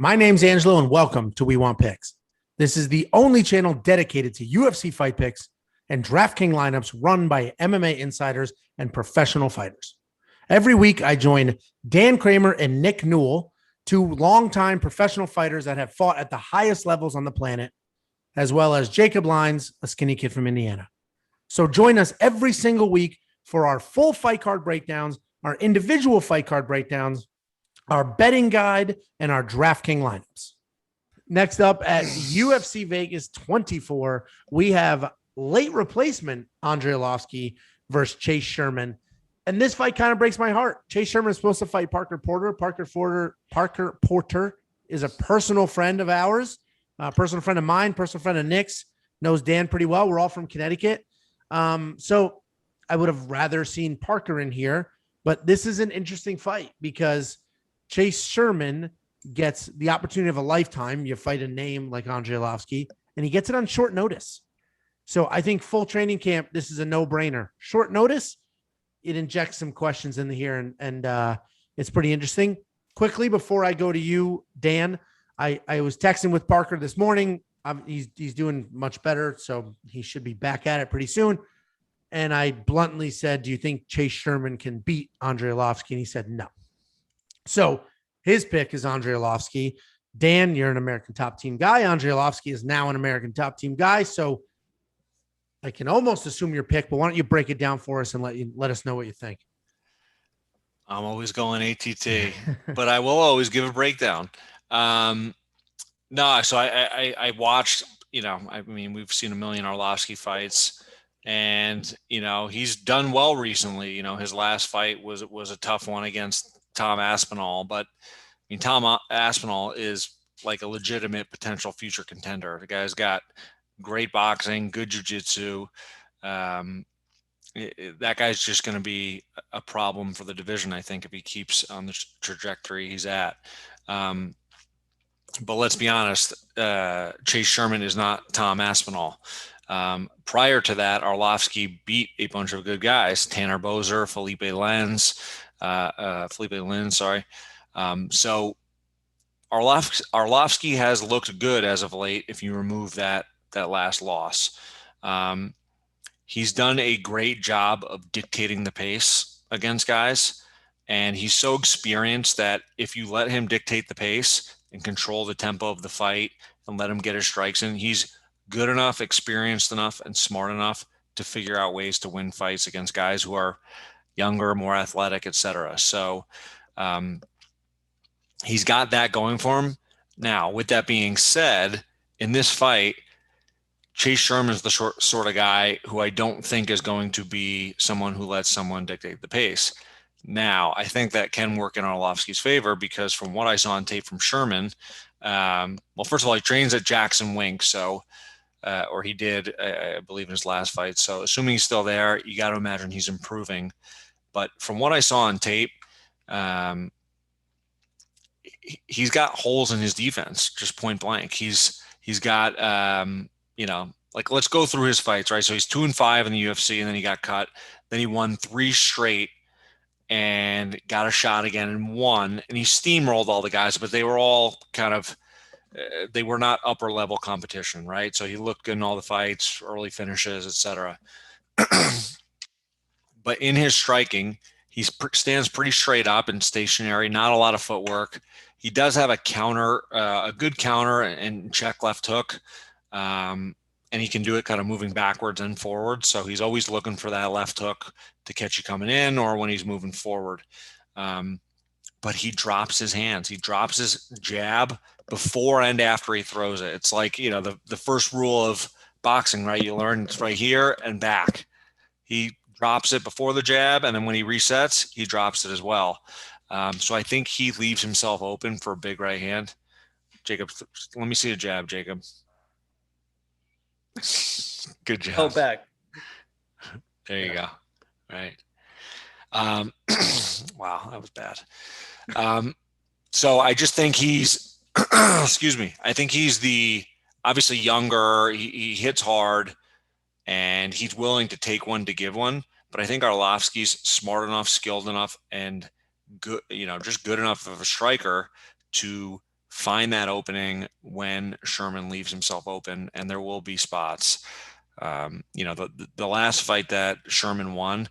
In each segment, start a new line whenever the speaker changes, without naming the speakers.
My name's Angelo, and welcome to We Want Picks. This is the only channel dedicated to UFC fight picks and DraftKings lineups run by MMA insiders and professional fighters. Every week, I join Dan Kramer and Nick Newell, two longtime professional fighters that have fought at the highest levels on the planet, as well as Jacob Lyons, a skinny kid from Indiana. So join us every single week for our full fight card breakdowns, our individual fight card breakdowns, our betting guide, and our DraftKings lineups. Next up at UFC Vegas 24, we have late replacement Andrei Arlovski versus Chase Sherman. And this fight kind of breaks my heart. Chase Sherman is supposed to fight Parker Porter. Parker Porter is a personal friend of ours, a personal friend of mine, personal friend of Nick's, knows Dan pretty well. We're all from Connecticut. So I would have rather seen Parker in here, but this is an interesting fight because Chase Sherman gets the opportunity of a lifetime. You fight a name like Andrei Arlovski, and he gets it on short notice. So I think full training camp, this is a no-brainer. Short notice, it injects some questions in here, and it's pretty interesting. Quickly, before I go to you, Dan, I was texting with Parker this morning. He's doing much better, so he should be back at it pretty soon. And I bluntly said, do you think Chase Sherman can beat Andrei Arlovski? And he said no. So his pick is Andrei Arlovski. Dan, you're an American Top Team guy. Andrei Arlovski is now an American Top Team guy. So I can almost assume your pick, but why don't you break it down for us and let us know what you think?
I'm always going ATT, but I will always give a breakdown. So I watched, I mean, we've seen a million Arlovski fights, and, he's done well recently. His last fight was a tough one against Tom Aspinall, but I mean, Tom Aspinall is like a legitimate potential future contender. The guy's got great boxing, good jiu-jitsu. That guy's just going to be a problem for the division, I think, if he keeps on the trajectory he's at. But let's be honest, Chase Sherman is not Tom Aspinall. Prior to that, Arlovski beat a bunch of good guys: Tanner Boser, Felipe Lynn, sorry. So Arlovski has looked good as of late if you remove that last loss. He's done a great job of dictating the pace against guys, and he's so experienced that if you let him dictate the pace and control the tempo of the fight and let him get his strikes in, he's good enough, experienced enough, and smart enough to figure out ways to win fights against guys who are younger, more athletic, etc. So he's got that going for him. Now, with that being said, in this fight, Chase Sherman is the sort of guy who I don't think is going to be someone who lets someone dictate the pace. Now, I think that can work in Arlovski's favor because from what I saw on tape from Sherman, well, first of all, he trains at Jackson Wink, so or he did, I believe, in his last fight. So assuming he's still there, you got to imagine he's improving. But from what I saw on tape, he's got holes in his defense, just point blank. He's got, like, let's go through his fights, right? So he's 2-5 in the UFC, and then he got cut. Then he won 3 straight and got a shot again and won. And he steamrolled all the guys, but they were all kind of, they were not upper level competition, right? So he looked good in all the fights, early finishes, etc. But in his striking, he stands pretty straight up and stationary, not a lot of footwork. He does have a counter, a good counter and check left hook. And he can do it kind of moving backwards and forward. So he's always looking for that left hook to catch you coming in or when he's moving forward. But he drops his hands. He drops his jab before and after he throws it. It's like, the first rule of boxing, right? You learn it's right here and back. He drops it before the jab, and then when he resets, he drops it as well. So I think he leaves himself open for a big right hand. Jacob, let me see a jab, Jacob. Good job.
Go back.
There you go. Right. Wow, that was bad. So I just think he's, excuse me. I think he's obviously younger. He hits hard, and he's willing to take one to give one. But I think Arlovski's smart enough, skilled enough, and good, just good enough of a striker to find that opening when Sherman leaves himself open, and there will be spots. The last fight that Sherman won,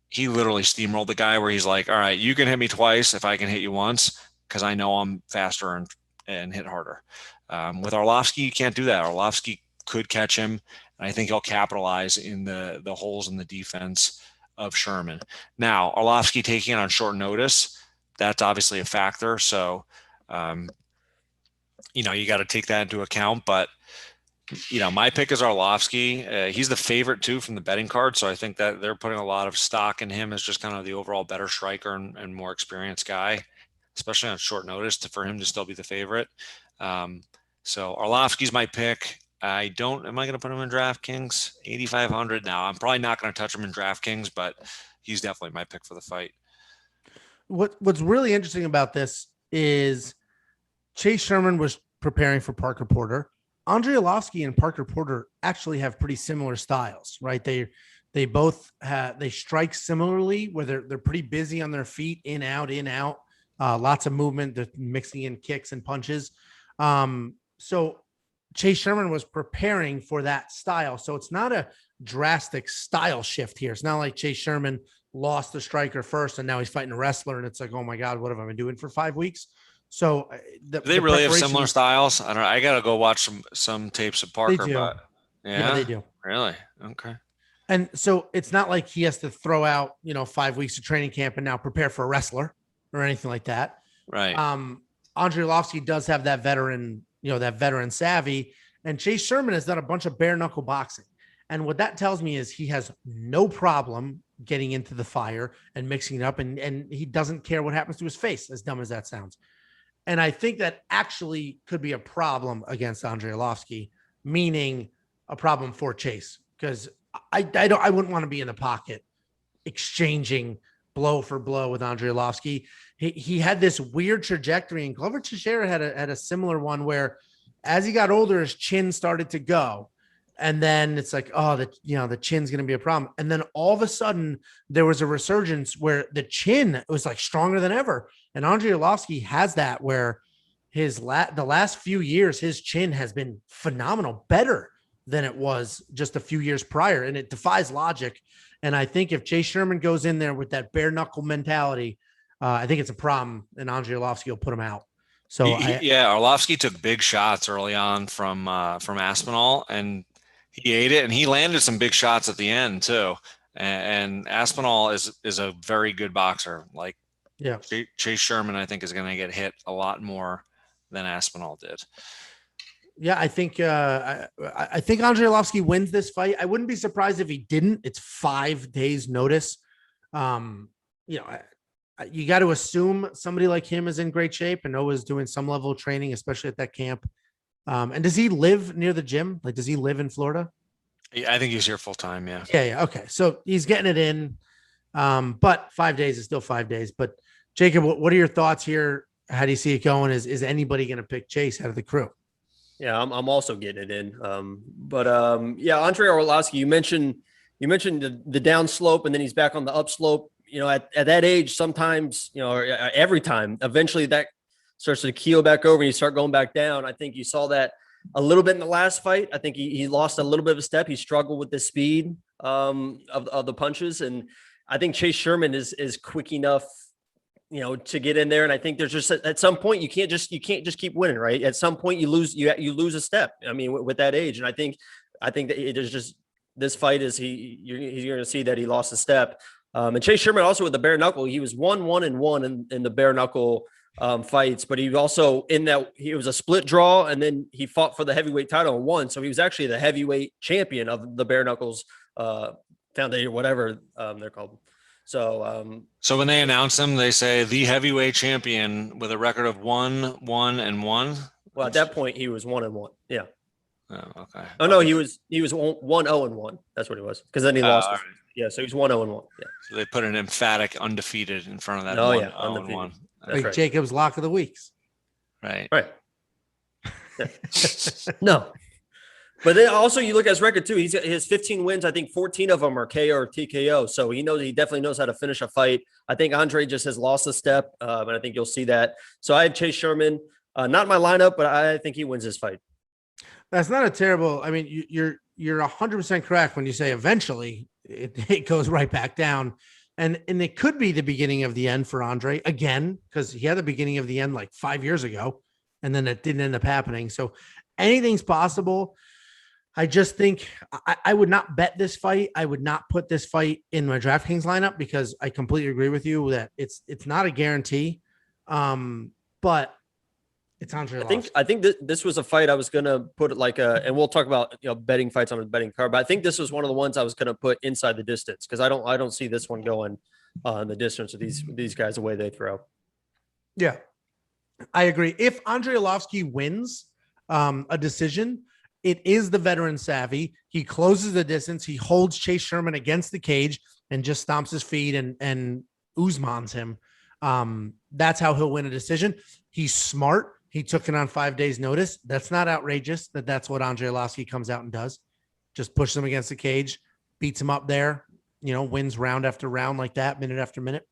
he literally steamrolled the guy where he's like, all right, you can hit me twice if I can hit you once, because I know I'm faster and hit harder. With Arlovski, you can't do that. Arlovski could catch him, and I think he'll capitalize in the holes in the defense of Sherman. Now, Arlovski taking it on short notice, that's obviously a factor. So, you got to take that into account. But, my pick is Arlovski. He's the favorite, too, from the betting card. So I think that they're putting a lot of stock in him as just kind of the overall better striker and more experienced guy, especially on short notice for him to still be the favorite. So Arlovski's my pick. Am I going to put him in DraftKings? 8,500 now. I'm probably not going to touch him in DraftKings, but he's definitely my pick for the fight.
What's really interesting about this is Chase Sherman was preparing for Parker Porter. Andrei Arlovski and Parker Porter actually have pretty similar styles, right? They both they strike similarly, where they're pretty busy on their feet, in, out, lots of movement. They're mixing in kicks and punches. So Chase Sherman was preparing for that style. So it's not a drastic style shift here. It's not like Chase Sherman lost the striker first and now he's fighting a wrestler. And it's like, oh my God, what have I been doing for 5 weeks? So
do they really have similar styles? I don't know. I got to go watch some tapes of Parker.
They do.
But
yeah, they do.
Really? Okay.
And so it's not like he has to throw out, 5 weeks of training camp and now prepare for a wrestler or anything like that.
Right.
Andrei Arlovski does have that veteran savvy, and Chase Sherman has done a bunch of bare knuckle boxing. And what that tells me is he has no problem getting into the fire and mixing it up. And he doesn't care what happens to his face, as dumb as that sounds. And I think that actually could be a problem against Andrei Arlovski, meaning a problem for Chase, because I wouldn't want to be in the pocket exchanging blow for blow with Andrei Arlovski. He had this weird trajectory, and Glover Teixeira had a similar one where as he got older, his chin started to go. And then it's like, the chin's going to be a problem. And then all of a sudden there was a resurgence where the chin was like stronger than ever. And Andrei Arlovski has that, where the last few years, his chin has been phenomenal, better than it was just a few years prior. And it defies logic. And I think if Chase Sherman goes in there with that bare knuckle mentality, I think it's a problem, and Andrei Arlovski will put him out. So
Arlovski took big shots early on from Aspinall, and he ate it, and he landed some big shots at the end too. And Aspinall is a very good boxer. Like, Chase Sherman, I think, is going to get hit a lot more than Aspinall did.
Yeah, I think Andrei Arlovski wins this fight. I wouldn't be surprised if he didn't. It's 5 days notice. You got to assume somebody like him is in great shape and Noah's doing some level of training, especially at that camp. And does he live near the gym? Like, does he live in Florida?
Yeah, I think he's here full time. Yeah.
Yeah. Okay. So he's getting it in. But 5 days is still 5 days. But Jacob, what are your thoughts here? How do you see it going? Is anybody going to pick Chase out of the crew?
Yeah, I'm also getting it in. Andrei Arlovski, you mentioned the down slope, and then he's back on the up slope. At that age, sometimes, every time, eventually that starts to keel back over and you start going back down. I think you saw that a little bit in the last fight. I think he lost a little bit of a step. He struggled with the speed of the punches. And I think Chase Sherman is quick enough, to get in there. And I think there's just at some point you can't just keep winning, right? At some point you lose a step. I mean, with that age. And I think that there's just, this fight is you're going to see that he lost a step. And Chase Sherman also with the bare knuckle, he was 1-1-1 in the bare knuckle fights, but he also he was a split draw, and then he fought for the heavyweight title and won. So he was actually the heavyweight champion of the bare knuckles foundation, whatever they're called. So
when they announce them, they say the heavyweight champion with a record of 1-1-1.
Well, at that point he was 1-1. Yeah.
Oh, okay.
Oh no, he was 1-0-1. That's what he was. Because then he lost. Right. Yeah, so he's 1-0-1. Yeah. So
they put an emphatic undefeated in front of that.
Oh yeah, undefeated.
Like right. Jacob's lock of the weeks.
Right.
Yeah. No. But then also you look at his record too. He has 15 wins. I think 14 of them are KO or TKO. So he definitely knows how to finish a fight. I think Andrei just has lost a step, and I think you'll see that. So I have Chase Sherman. Not my lineup, but I think he wins this fight.
That's not a terrible. I mean, you're 100% correct when you say eventually it goes right back down, and it could be the beginning of the end for Andre again, because he had the beginning of the end like 5 years ago, and then it didn't end up happening. So anything's possible. I just think I would not bet this fight. I would not put this fight in my DraftKings lineup because I completely agree with you that it's not a guarantee. But it's Andrei Arlovski.
I think this was a fight I was gonna put and we'll talk about betting fights on the betting card, but I think this was one of the ones I was gonna put inside the distance because I don't see this one going in the distance of these guys the way they throw.
Yeah, I agree. If Andrei Arlovski wins a decision, it is the veteran savvy. He closes the distance. He holds Chase Sherman against the cage and just stomps his feet and Usmans him. That's how he'll win a decision. He's smart. He took it on 5 days notice. That's not outrageous that's what Andrei Arlovski comes out and does. Just pushes him against the cage, beats him up there, wins round after round like that, minute after minute.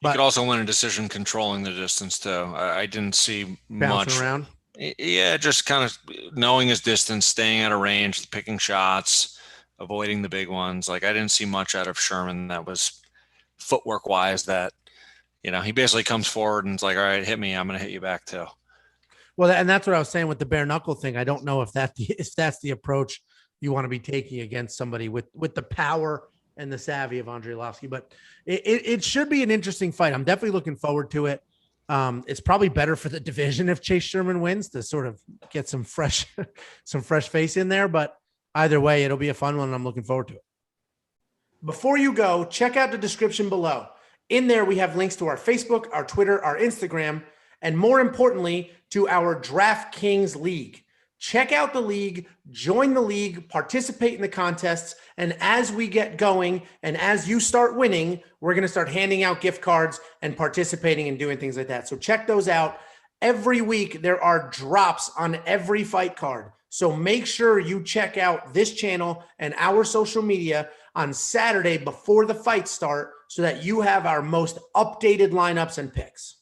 But he could also win a decision controlling the distance too. I didn't see much
around.
Yeah, just kind of knowing his distance, staying out of range, picking shots, avoiding the big ones. Like I didn't see much out of Sherman that was footwork wise that, he basically comes forward and is like, all right, hit me. I'm going to hit you back too.
Well, and that's what I was saying with the bare knuckle thing. I don't know if that's the approach you want to be taking against somebody with the power and the savvy of Andrei Arlovski, but it should be an interesting fight. I'm definitely looking forward to it. It's probably better for the division if Chase Sherman wins to sort of get some fresh face in there. But either way, it'll be a fun one. And I'm looking forward to it. Before you go, check out the description below. In there, we have links to our Facebook, our Twitter, our Instagram, and more importantly, to our DraftKings League. Check out the league, join the league, participate in the contests, and as we get going and as you start winning, we're going to start handing out gift cards and participating and doing things like that. So check those out. Every week, there are drops on every fight card. So make sure you check out this channel and our social media on Saturday before the fights start so that you have our most updated lineups and picks.